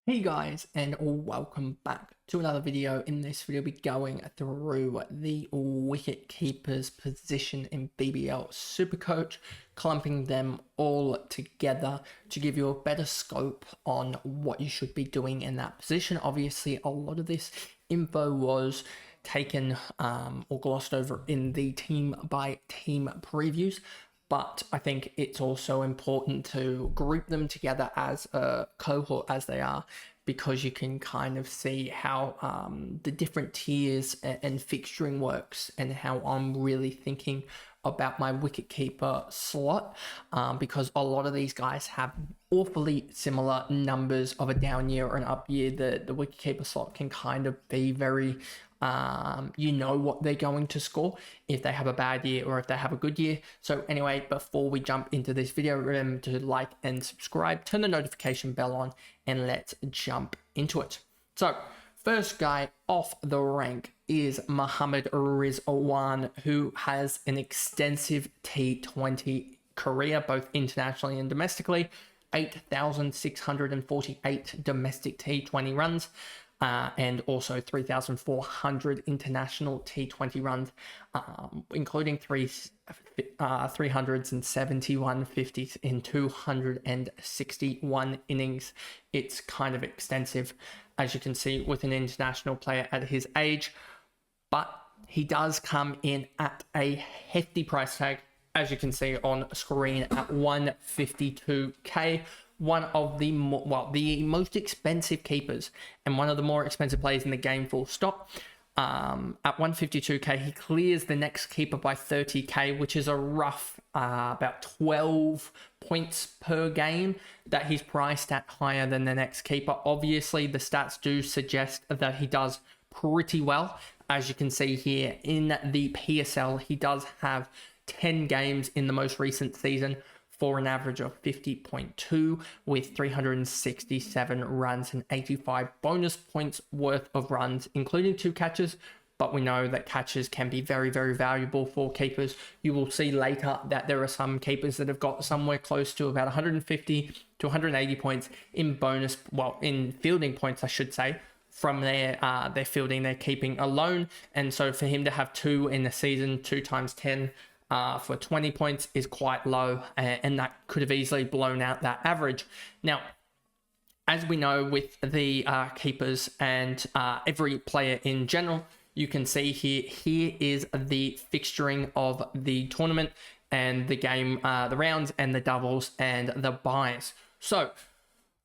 Hey guys, and welcome back to another video. In this video, we'll be going through the wicket keepers position in BBL SuperCoach, clumping them all together to give you a better scope on what you should be doing in that position. Obviously, a lot of this info was taken or glossed over in the team by team previews, but I think it's also important to group them together as a cohort as they are, because you can kind of see how the different tiers and fixturing works and how I'm really thinking about my wicketkeeper slot, because a lot of these guys have awfully similar numbers of a down year or an up year. The wicketkeeper slot can kind of be very you know what they're going to score if they have a bad year or if they have a good year. So anyway, before we jump into this video, remember to like and subscribe, turn the notification bell on, and let's jump into it. So first guy off the rank is Mohammad Rizwan, who has an extensive T20 career, both internationally and domestically. 8,648 domestic T20 runs, and also 3,400 international T20 runs, including 371 50s in 261 innings. It's kind of extensive, as you can see, with an international player at his age, but he does come in at a hefty price tag, as you can see on screen, at 152k. One of the the most expensive keepers and one of the more expensive players in the game, full stop. At 152k, he clears the next keeper by 30k, which is a rough about 12 points per game that he's priced at higher than the next keeper. Obviously, the stats do suggest that he does pretty well. As you can see here in the PSL, he does have 10 games in the most recent season for an average of 50.2 with 367 runs and 85 bonus points worth of runs, including 2 catches. But we know that catches can be very, very valuable for keepers. You will see later that there are some keepers that have got somewhere close to about 150 to 180 points in bonus, in fielding points, I should say, from their fielding, their keeping alone. And so for him to have 2 in the season, 2 times 10, for 20 points is quite low, and that could have easily blown out that average. Now, as we know with the keepers and every player in general, you can see here is the fixturing of the tournament and the game, the rounds and the doubles and the buys. So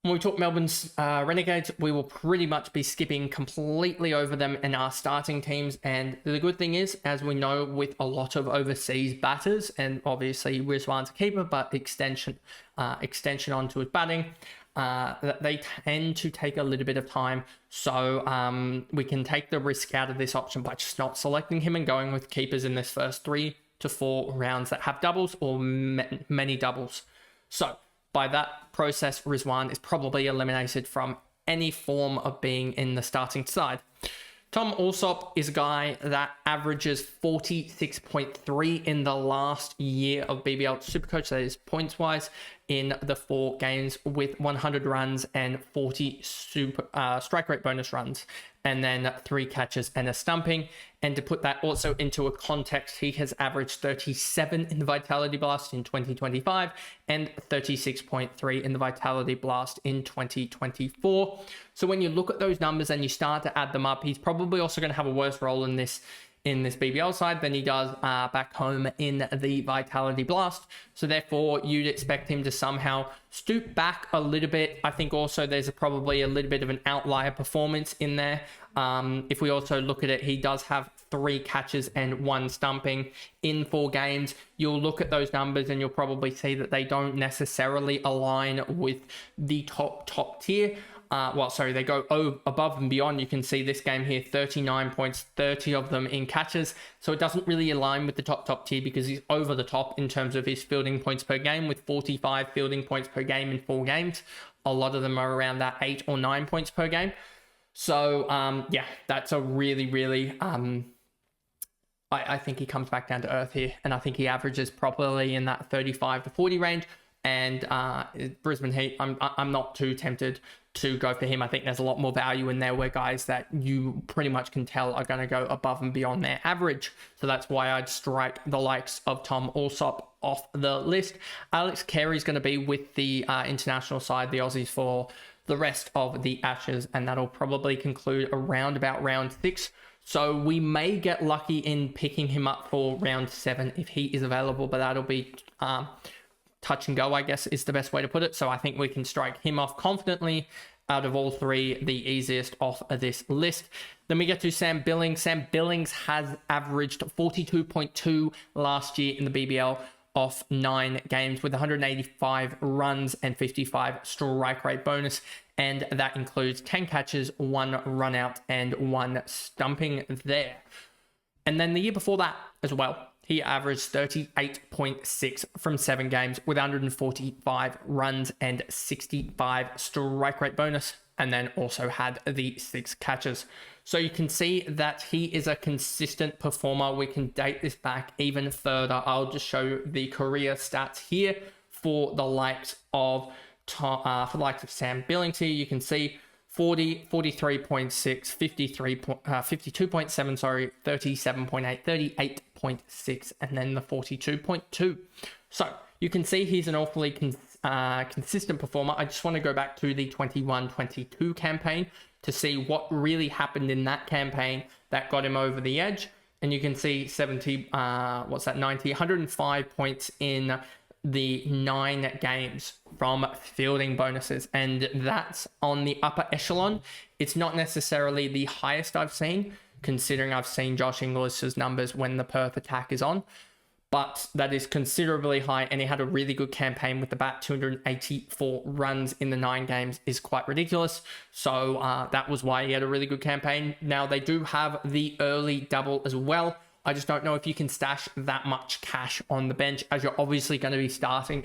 when we talk Melbourne's Renegades, we will pretty much be skipping completely over them in our starting teams. And the good thing is, as we know with a lot of overseas batters, and obviously Rizwan's a keeper, but extension onto his batting, that they tend to take a little bit of time. So we can take the risk out of this option by just not selecting him and going with keepers in this first 3 to 4 rounds that have doubles or many doubles. So by that process, Rizwan is probably eliminated from any form of being in the starting side. Tom Alsop is a guy that averages 46.3 in the last year of BBL SuperCoach, that is points-wise, in the 4 games with 100 runs and 40 strike rate bonus runs, and then 3 catches and a stumping. And to put that also into a context, he has averaged 37 in the Vitality Blast in 2025 and 36.3 in the Vitality Blast in 2024. So when you look at those numbers and you start to add them up, he's probably also going to have a worse role in this BBL side than he does back home in the Vitality Blast. So therefore, you'd expect him to somehow stoop back a little bit. I think also there's probably a little bit of an outlier performance in there. If we also look at it, he does have 3 catches and 1 stumping in 4 games. You'll look at those numbers and you'll probably see that they don't necessarily align with the top tier. They go above and beyond. You can see this game here, 39 points, 30 of them in catches. So it doesn't really align with the top tier, because he's over the top in terms of his fielding points per game, with 45 fielding points per game in 4 games. A lot of them are around that 8 or 9 points per game. So yeah, that's a really, I think he comes back down to earth here, and I think he averages properly in that 35 to 40 range. And Brisbane Heat, I'm not too tempted to go for him. I think there's a lot more value in there where guys that you pretty much can tell are going to go above and beyond their average. So that's why I'd strike the likes of Tom Alsop off the list. Alex Carey's going to be with the international side, the Aussies, for the rest of the Ashes, and that'll probably conclude around about round 6. So we may get lucky in picking him up for round 7 if he is available, but that'll be touch and go, I guess is the best way to put it. So I think we can strike him off confidently. Out of all three, the easiest off of this list. Then we get to Sam Billings. Sam Billings has averaged 42.2 last year in the BBL off 9 games with 185 runs and 55 strike rate bonus. And that includes 10 catches, 1 run out, and 1 stumping there. And then the year before that as well, he averaged 38.6 from 7 games with 145 runs and 65 strike rate bonus, and then also had the 6 catches. So you can see that he is a consistent performer. We can date this back even further. I'll just show the career stats here for the likes of Sam Billings here. You can see 40, 43.6, 52.7, 37.8, 38.6, and then the 42.2. So you can see he's an awfully consistent performer. I just want to go back to the 21-22 campaign to see what really happened in that campaign that got him over the edge. And you can see 105 points in the 9 games from fielding bonuses, and that's on the upper echelon. It's not necessarily the highest I've seen, considering I've seen Josh Inglis's numbers when the Perth attack is on, but that is considerably high, and he had a really good campaign with the bat. 284 runs in the 9 games is quite ridiculous, so that was why he had a really good campaign. Now they do have the early double as well. I just don't know if you can stash that much cash on the bench, as you're obviously going to be starting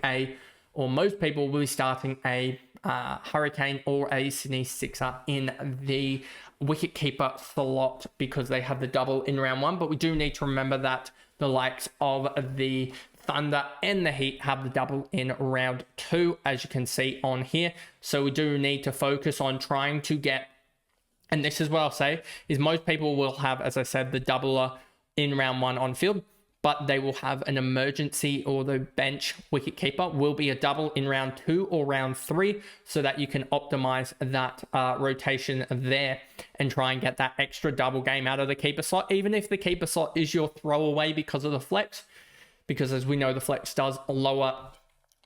most people will be starting a Hurricane or a Sydney Sixer in the wicketkeeper slot because they have the double in round 1. But we do need to remember that the likes of the Thunder and the Heat have the double in round 2, as you can see on here. So we do need to focus on trying to get, and this is what I'll say, is most people will have, as I said, the doubler in round 1 on field, but they will have an emergency, or the bench wicketkeeper will be a double in round 2 or round 3, so that you can optimize that rotation there and try and get that extra double game out of the keeper slot, even if the keeper slot is your throwaway because of the flex, because as we know, the flex does lower,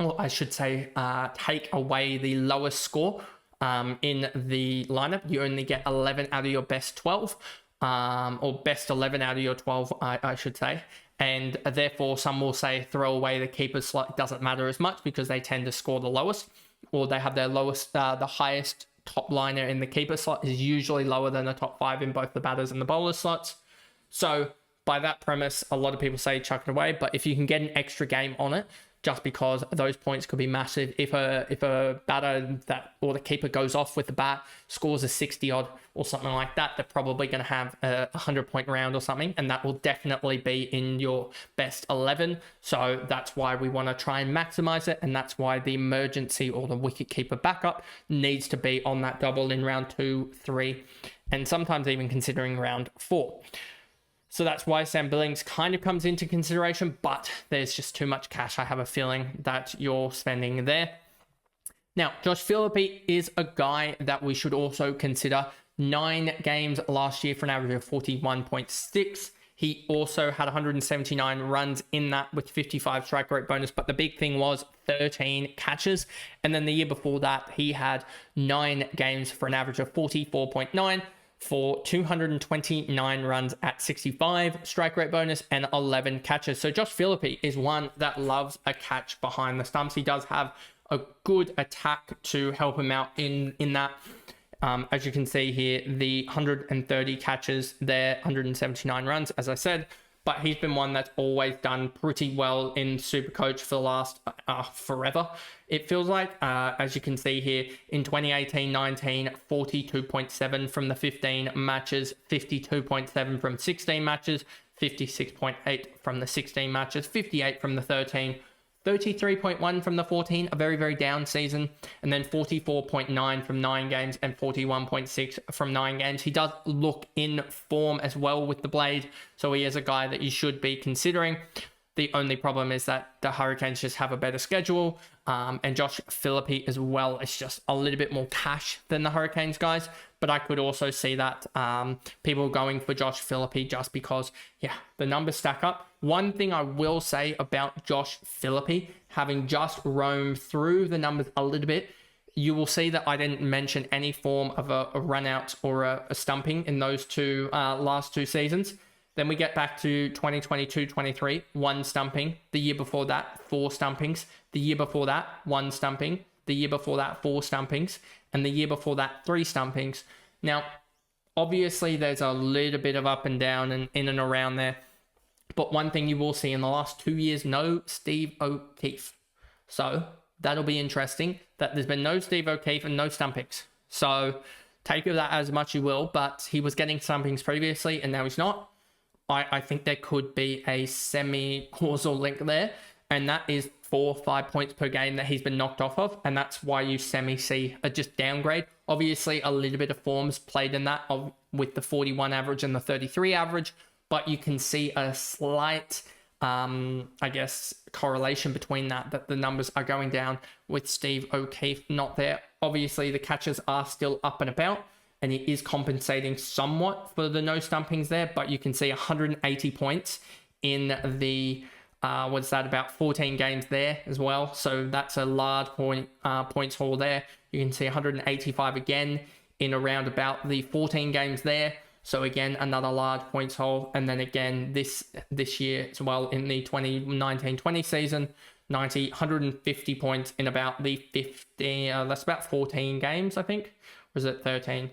or I should say take away the lowest score in the lineup. You only get 11 out of your best 12. Or best 11 out of your 12, I should say. And therefore, some will say throw away the keeper slot doesn't matter as much because they tend to score the lowest, or they have their lowest, the highest top liner in the keeper slot is usually lower than the top 5 in both the batters and the bowler slots. So by that premise, a lot of people say chuck it away, but if you can get an extra game on it, just because those points could be massive. If a batter or the keeper goes off with the bat, scores a 60 odd or something like that, they're probably going to have a 100-point round or something, and that will definitely be in your best 11. So that's why we want to try and maximize it, and that's why the emergency or the wicketkeeper backup needs to be on that double in round 2, 3, and sometimes even considering round 4. So that's why Sam Billings kind of comes into consideration, but there's just too much cash, I have a feeling, that you're spending there. Now, Josh Philippe is a guy that we should also consider. 9 games last year for an average of 41.6. He also had 179 runs in that with 55 strike rate bonus, but the big thing was 13 catches. And then the year before that, he had 9 games for an average of 44.9. for 229 runs at 65 strike rate bonus and 11 catches. So Josh Philippe is one that loves a catch behind the stumps. He does have a good attack to help him out in that. As you can see here, the 130 catches there, 179 runs, as I said. But he's been one that's always done pretty well in SuperCoach for the last forever, it feels like. As you can see here, in 2018-19, 42.7 from the 15 matches, 52.7 from 16 matches, 56.8 from the 16 matches, 58 from the 13, 33.1 from the 14, a very, very down season, and then 44.9 from 9 games and 41.6 from 9 games. He does look in form as well with the blade, so he is a guy that you should be considering. The only problem is that the Hurricanes just have a better schedule, and Josh Philippe as well is just a little bit more cash than the Hurricanes guys. But I could also see that people going for Josh Philippe just because, yeah, the numbers stack up. One thing I will say about Josh Philippe, having just roamed through the numbers a little bit, you will see that I didn't mention any form of a run out or a stumping in those last two seasons. Then we get back to 2022-23, 1 stumping. The year before that, 4 stumpings. The year before that, 1 stumping. The year before that, 4 stumpings. And the year before that, 3 stumpings. Now, obviously, there's a little bit of up and down and in and around there. But one thing you will see in the last 2 years, no Steve O'Keefe. So that'll be interesting that there's been no Steve O'Keefe and no stumpings. So take that as much you will, but he was getting stumpings previously and now he's not. I think there could be a semi-causal link there, and that is 4 or 5 points per game that he's been knocked off of, and that's why you see a just downgrade. Obviously, a little bit of forms played in that with the 41 average and the 33 average, but you can see a slight, correlation between that the numbers are going down with Steve O'Keefe not there. Obviously, the catches are still up and about, and he is compensating somewhat for the no stumpings there, but you can see 180 points in the, about 14 games there as well. So that's a large points haul there. You can see 185 again in around about the 14 games there. So again, another large points haul. And then again, this year as well in the 2019-20 season, 150 points in about the 15, that's about 14 games, I think. Or is it 13?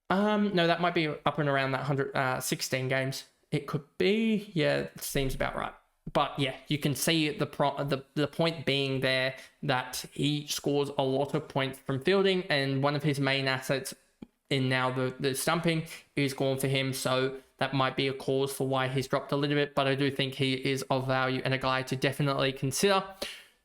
No, that might be up and around that 16 games. It could be. Yeah, it seems about right. But yeah, you can see the point being there that he scores a lot of points from fielding, and one of his main assets in now the stumping is gone for him. So that might be a cause for why he's dropped a little bit, but I do think he is of value and a guy to definitely consider.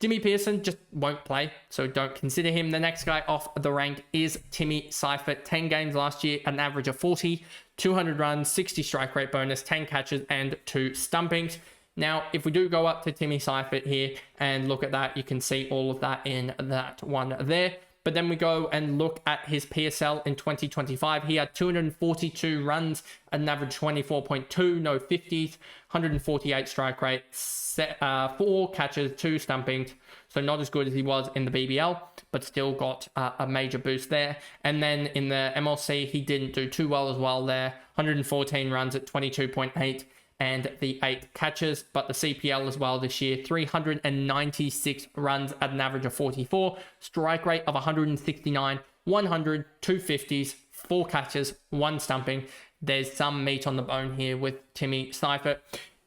Jimmy Pearson just won't play, so don't consider him. The next guy off the rank is Timmy Seifert. 10 games last year, an average of 40, 200 runs, 60 strike rate bonus, 10 catches, and 2 stumpings. Now, if we do go up to Timmy Seifert here and look at that, you can see all of that in that one there. But then we go and look at his PSL in 2025. He had 242 runs, an average 24.2, no 50s, 148 strike rate, 4 catches, 2 stumpings. So not as good as he was in the BBL, but still got a major boost there. And then in the MLC, he didn't do too well as well there. 114 runs at 22.8 and the 8 catches. But the CPL as well this year, 396 runs at an average of 44, strike rate of 169, 100, 250s, 4 catches, 1 stumping. There's some meat on the bone here with Timmy Seifert.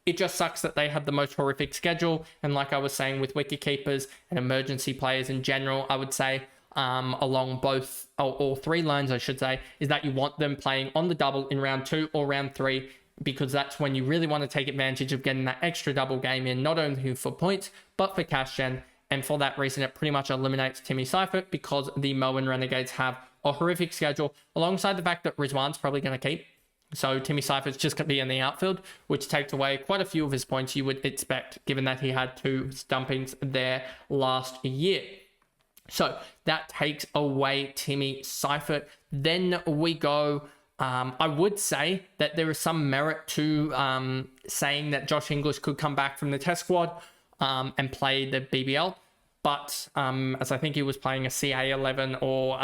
It just sucks that they have the most horrific schedule. And like I was saying with wicketkeepers and emergency players in general, I would say along all 3 lines, I should say, is that you want them playing on the double in round 2 or round 3, because that's when you really want to take advantage of getting that extra double game in, not only for points, but for cash gen. And for that reason, it pretty much eliminates Timmy Seifert because the Melbourne Renegades have a horrific schedule, alongside the fact that Rizwan's probably going to keep. So Timmy Seifert's just going to be in the outfield, which takes away quite a few of his points you would expect, given that he had 2 stumpings there last year. So that takes away Timmy Seifert. Then we go... I would say that there is some merit to saying that Josh Inglis could come back from the test squad and play the BBL. But as I think he was playing a CA11 or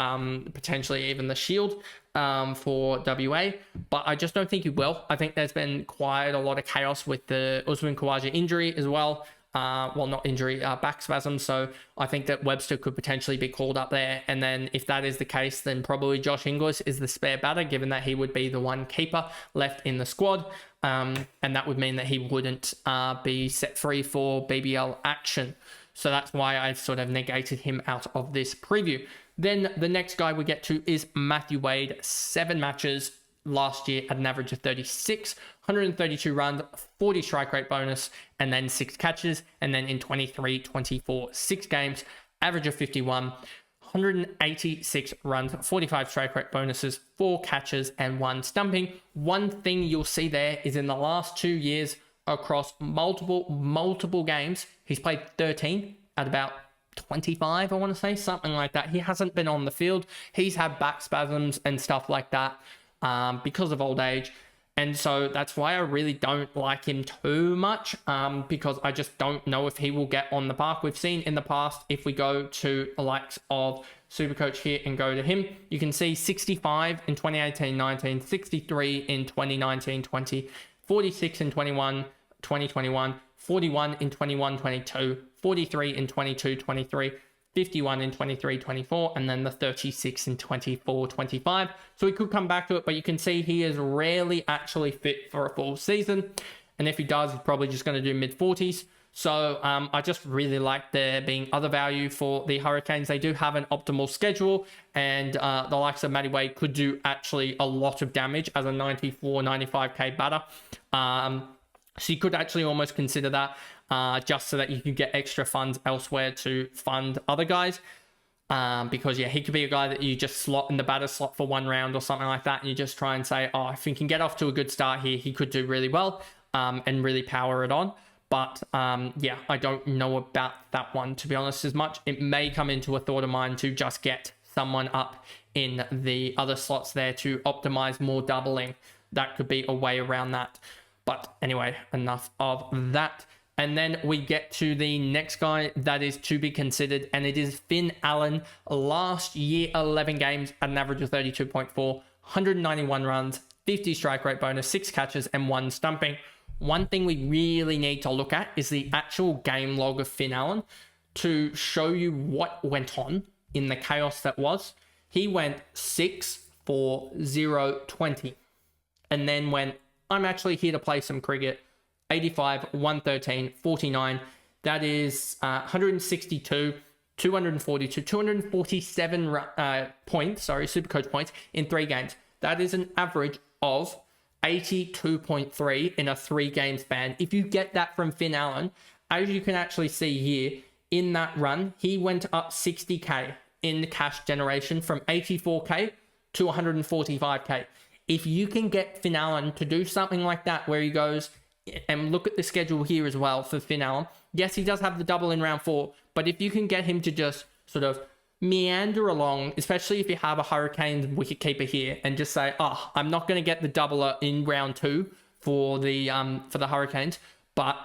potentially even the Shield for WA. But I just don't think he will. I think there's been quite a lot of chaos with the Usman Khawaja injury as well. Not injury, back spasm. So I think that Webster could potentially be called up there. And then if that is the case, then probably Josh Inglis is the spare batter, given that he would be the one keeper left in the squad. And that would mean that he wouldn't be set free for BBL action. So that's why I sort of negated him out of this preview. Then the next guy we get to is Matthew Wade. 7 matches, last year at an average of 36, 132 runs, 40 strike rate bonus, and then 6 catches. And then in 23, 24, 6 games, average of 51, 186 runs, 45 strike rate bonuses, 4 catches, and 1 stumping. One thing you'll see there is in the last 2 years across multiple games, he's played 13 at about 25, I want to say, something like that. He hasn't been on the field. He's had back spasms and stuff like that because of old age. And so that's why I really don't like him too much because I just don't know if he will get on the park. We've seen in the past, if we go to the likes of SuperCoach here and go to him, you can see 65 in 2018-19, 63 in 2019-20, 46 in 2021, 41 in 21-22, 43 in 22-23, 51 in 23-24, and then the 36 in 24-25. So he could come back to it, but you can see he is rarely actually fit for a full season. And if he does, he's probably just going to do mid-40s. So I just really like there being other value for the Hurricanes. They do have an optimal schedule, and the likes of Matty Wade could do actually a lot of damage as a 94, 95k batter. So you could actually almost consider that just so that you can get extra funds elsewhere to fund other guys. Because, yeah, he could be a guy that you just slot in the batter slot for 1 round or something like that. And you just try and say, oh, if he can get off to a good start here, he could do really well and really power it on. But, yeah, I don't know about that one, to be honest, as much. It may come into a thought of mine to just get someone up in the other slots there to optimize more doubling. That could be a way around that. But anyway, enough of that. And then we get to the next guy that is to be considered, and it is Finn Allen. Last year, 11 games at an average of 32.4, 191 runs, 50 strike rate bonus, 6 catches, and 1 stumping. One thing we really need to look at is the actual game log of Finn Allen to show you what went on in the chaos that was. He went 6 for 0, 20, and then went, I'm actually here to play some cricket. 85, 113, 49. That is 162, 242, 247 points, SuperCoach points in 3 games. That is an average of 82.3 in a 3-game span. If you get that from Finn Allen, as you can actually see here, in that run, he went up 60k in cash generation from 84k to 145k. If you can get Finn Allen to do something like that, where he goes, and look at the schedule here as well for Finn Allen. Yes, he does have the double in round 4, but if you can get him to just sort of meander along, especially if you have a Hurricanes wicketkeeper here, and just say, oh, I'm not going to get the doubler in round 2 for the Hurricanes, but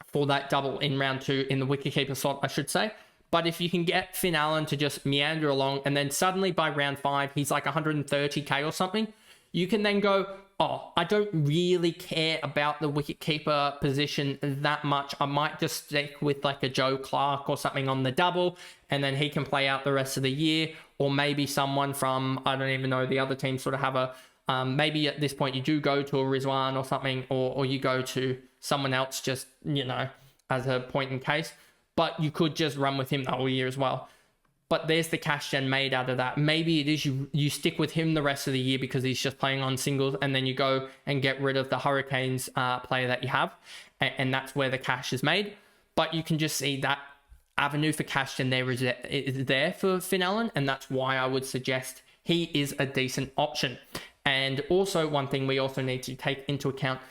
for that double in round 2 in the wicketkeeper slot, I should say. But if you can get Finn Allen to just meander along, and then suddenly by round 5, he's like 130k or something, you can then go, oh, I don't really care about the wicketkeeper position that much. I might just stick with like a Joe Clark or something on the double, and then he can play out the rest of the year. Or maybe someone from, I don't even know, the other team sort of have a, maybe at this point you do go to a Rizwan or something, or you go to someone else just, as a point in case. But you could just run with him the whole year as well. But there's the cash gen made out of that. Maybe it is you stick with him the rest of the year because he's just playing on singles, and then you go and get rid of the Hurricanes player that you have, and that's where the cash is made. But you can just see that avenue for cash gen there is there for Finn Allen, and that's why I would suggest he is a decent option. And also one thing we also need to take into account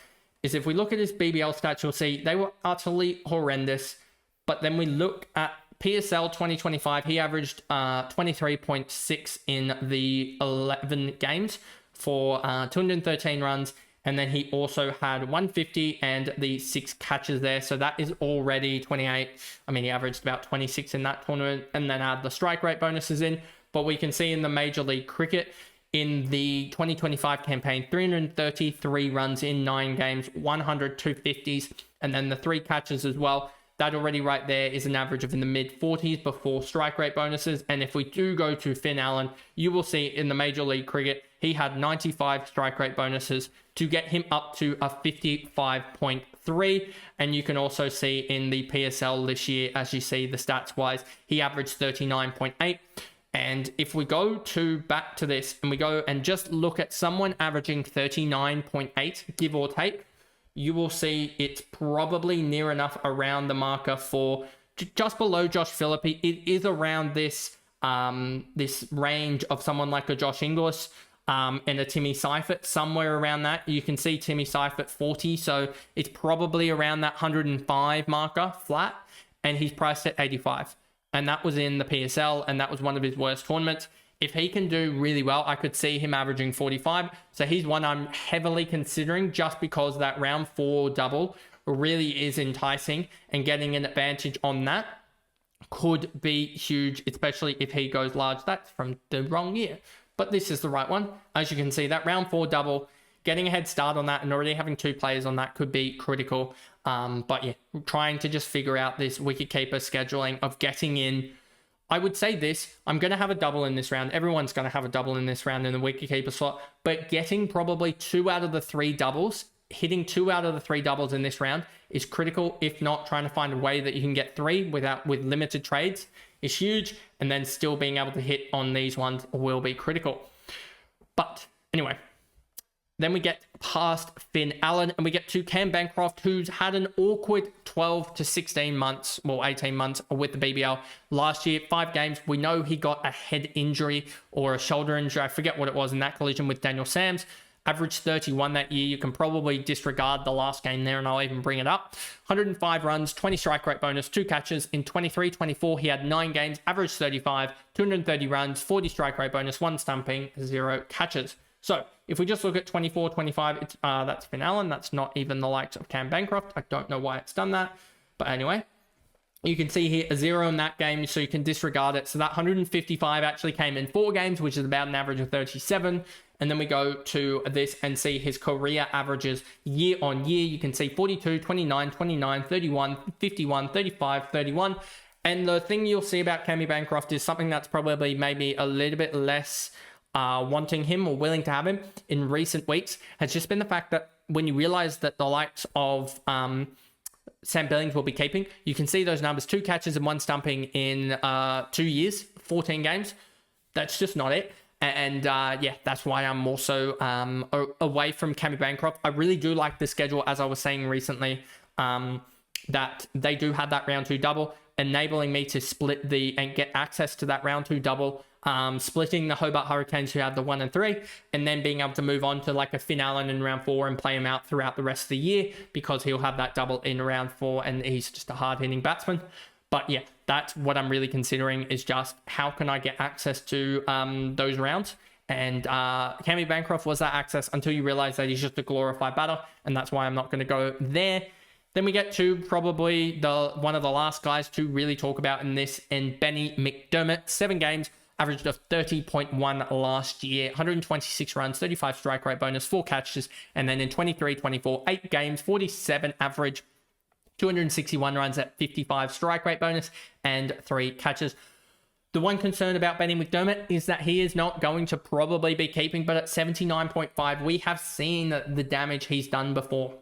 is if we look at his BBL stats, you'll see they were utterly horrendous. But then we look at PSL 2025, he averaged 23.6 in the 11 games for 213 runs. And then he also had 150 and the 6 catches there. So that is already 28. I mean, he averaged about 26 in that tournament, and then add the strike rate bonuses in. But we can see in the Major League Cricket, in the 2025 campaign, 333 runs in 9 games, 100 250s, and then the 3 catches as well. That already right there is an average of in the mid-40s before strike rate bonuses. And if we do go to Finn Allen, you will see in the Major League Cricket, he had 95 strike rate bonuses to get him up to a 55.3. And you can also see in the PSL this year, as you see the stats-wise, he averaged 39.8. And if we go back to this and we go and just look at someone averaging 39.8, give or take, you will see it's probably near enough around the marker for just below Josh Philippe. It is around this this range of someone like a Josh Inglis and a Timmy Seifert, somewhere around that. You can see Timmy Seifert 40, so it's probably around that 105 marker flat, and he's priced at 85. And that was in the PSL, and that was one of his worst tournaments. If he can do really well, I could see him averaging 45. So he's one I'm heavily considering just because that round 4 double really is enticing, and getting an advantage on that could be huge, especially if he goes large. That's from the wrong year, but this is the right one. As you can see, that round 4 double, getting a head start on that and already having 2 players on that could be critical. But yeah, trying to just figure out this Wicketkeeper scheduling of getting in. I would say this, I'm going to have a double in this round. Everyone's going to have a double in this round in the Wicketkeeper slot, but getting probably 2 out of the 3 doubles, hitting 2 out of the 3 doubles in this round is critical. If not, trying to find a way that you can get 3 with limited trades is huge, and then still being able to hit on these ones will be critical. But anyway, then we get past Finn Allen and we get to Cam Bancroft, who's had an awkward 12 to 16 months, well, 18 months with the BBL. Last year, 5 games. We know he got a head injury or a shoulder injury. I forget what it was in that collision with Daniel Sams. Averaged 31 that year. You can probably disregard the last game there, and I'll even bring it up. 105 runs, 20 strike rate bonus, 2 catches. In 23-24, he had 9 games, averaged 35, 230 runs, 40 strike rate bonus, 1 stumping, 0 catches. So if we just look at 24-25, it's that's Finn Allen. That's not even the likes of Cam Bancroft. I don't know why it's done that. But anyway, you can see here a 0 in that game, so you can disregard it. So that 155 actually came in 4 games, which is about an average of 37. And then we go to this and see his career averages year on year. You can see 42, 29, 29, 31, 51, 35, 31. And the thing you'll see about Cammy Bancroft is something that's probably maybe a little bit less wanting him or willing to have him in recent weeks has just been the fact that when you realize that the likes of Sam Billings will be keeping, you can see those numbers: 2 catches and 1 stumping in 2 years, 14 games. That's just not it. And yeah, that's why I'm also away from Cammy Bancroft. I really do like the schedule, as I was saying recently, that they do have that round 2 double, enabling me to split and get access to that round 2 double, splitting the Hobart Hurricanes, who have the 1 and 3, and then being able to move on to like a Finn Allen in round 4 and play him out throughout the rest of the year, because he'll have that double in round 4 and he's just a hard-hitting batsman. But yeah, that's what I'm really considering, is just how can I get access to those rounds. And Cammy Bancroft was that access until you realize that he's just a glorified batter, and that's why I'm not going to go there. Then we get to probably one of the last guys to really talk about in this, and Benny McDermott. 7 games, averaged of 30.1 last year, 126 runs, 35 strike rate bonus, 4 catches, and then in 23-24, 8 games, 47 average, 261 runs at 55 strike rate bonus, and 3 catches. The one concern about Benny McDermott is that he is not going to probably be keeping, but at 79.5, we have seen the damage he's done before.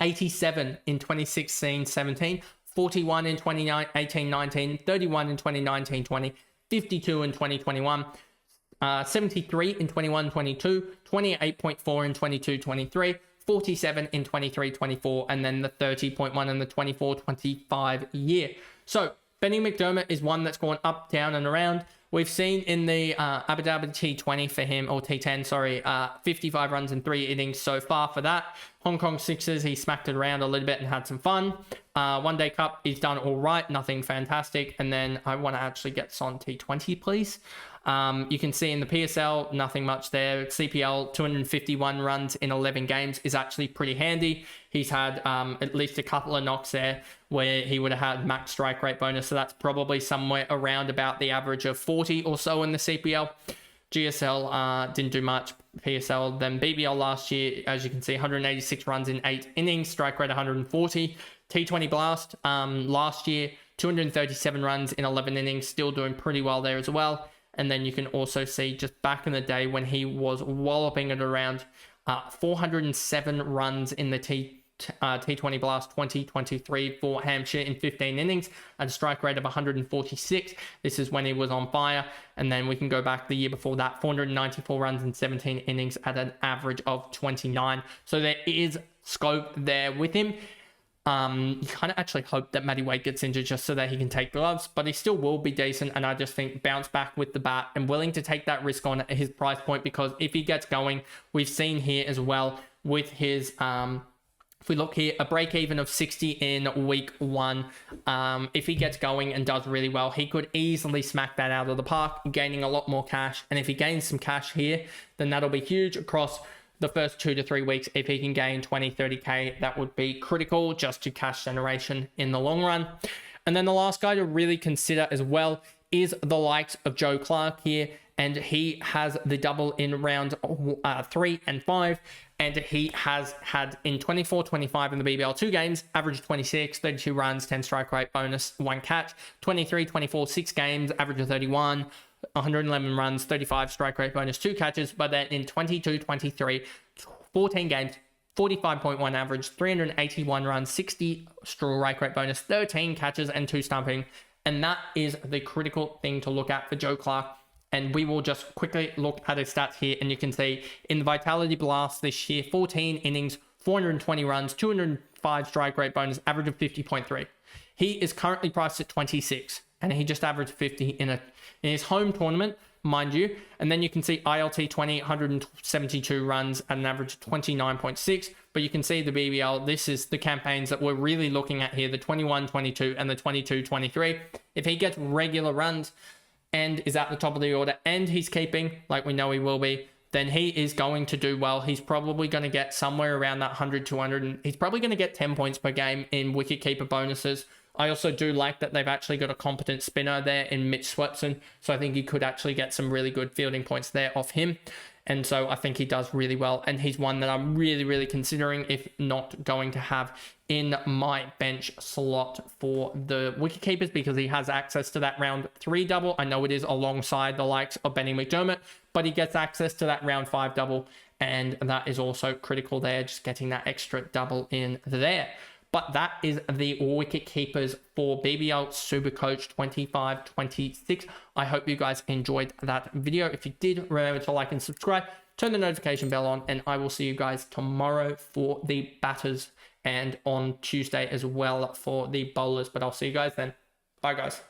87 in 2016-17, 41 in 2018-19, 31 in 2019-20, 52 in 2021, 73 in 21-22, 28.4 in 22-23, 47 in 23-24, and then the 30.1 in the 24-25 year. So Benny McDermott is one that's gone up, down, and around. We've seen in the Abu Dhabi T20 for him, or T10, sorry, 55 runs in 3 innings so far for that. Hong Kong Sixers, he smacked it around a little bit and had some fun. One Day Cup, he's done all right, nothing fantastic. And then I want to actually get Son T20, please. You can see in the PSL, nothing much there. CPL, 251 runs in 11 games is actually pretty handy. He's had at least a couple of knocks there where he would have had max strike rate bonus. So that's probably somewhere around about the average of 40 or so in the CPL. GSL didn't do much. PSL, then BBL last year, as you can see, 186 runs in 8 innings, strike rate 140. T20 Blast last year, 237 runs in 11 innings, still doing pretty well there as well. And then you can also see just back in the day when he was walloping it around, 407 runs in the T20 Blast 2023 for Hampshire in 15 innings at a strike rate of 146. This is when he was on fire. And then we can go back the year before that, 494 runs in 17 innings at an average of 29. So there is scope there with him. You kind of actually hope that Matty Wade gets injured just so that he can take gloves, but he still will be decent. And I just think bounce back with the bat and willing to take that risk on at his price point, because if he gets going, we've seen here as well with his, if we look here, a break even of 60 in week 1. If he gets going and does really well, he could easily smack that out of the park, gaining a lot more cash. And if he gains some cash here, then that'll be huge across the first 2 to 3 weeks. If he can gain 20, 30K, that would be critical just to cash generation in the long run. And then the last guy to really consider as well is the likes of Joe Clark here. And he has the double in round 3 and 5. And he has had in 24-25 in the BBL 2 games, average 26, 32 runs, 10 strike rate, bonus 1 catch. 23-24, 6 games, average of 31. 111 runs, 35 strike rate, bonus 2 catches. But then in 22-23, 14 games, 45.1 average, 381 runs, 60 strike rate, bonus 13 catches and 2 stumping. And that is the critical thing to look at for Joe Clark. And we will just quickly look at his stats here. And you can see in the Vitality Blast this year, 14 innings, 420 runs, 205 strike rate, bonus, average of 50.3. He is currently priced at 26. And he just averaged 50 in his home tournament, mind you. And then you can see ILT 20, 172 runs at an average of 29.6. But you can see the BBL, this is the campaigns that we're really looking at here, the 21-22 and the 22-23. If he gets regular runs and is at the top of the order and he's keeping, like we know he will be, then he is going to do well. He's probably going to get somewhere around that 100, 200. And he's probably going to get 10 points per game in wicketkeeper bonuses. I also do like that they've actually got a competent spinner there in Mitch Swepson. So I think he could actually get some really good fielding points there off him. And so I think he does really well. And he's one that I'm really, really considering, if not going to have in my bench slot for the wicketkeepers, because he has access to that round 3 double. I know it is alongside the likes of Benny McDermott, but he gets access to that round 5 double. And that is also critical there, just getting that extra double in there. But that is the wicket keepers for BBL SuperCoach 25-26. I hope you guys enjoyed that video. If you did, remember to like and subscribe, turn the notification bell on, and I will see you guys tomorrow for the batters and on Tuesday as well for the bowlers. But I'll see you guys then. Bye, guys.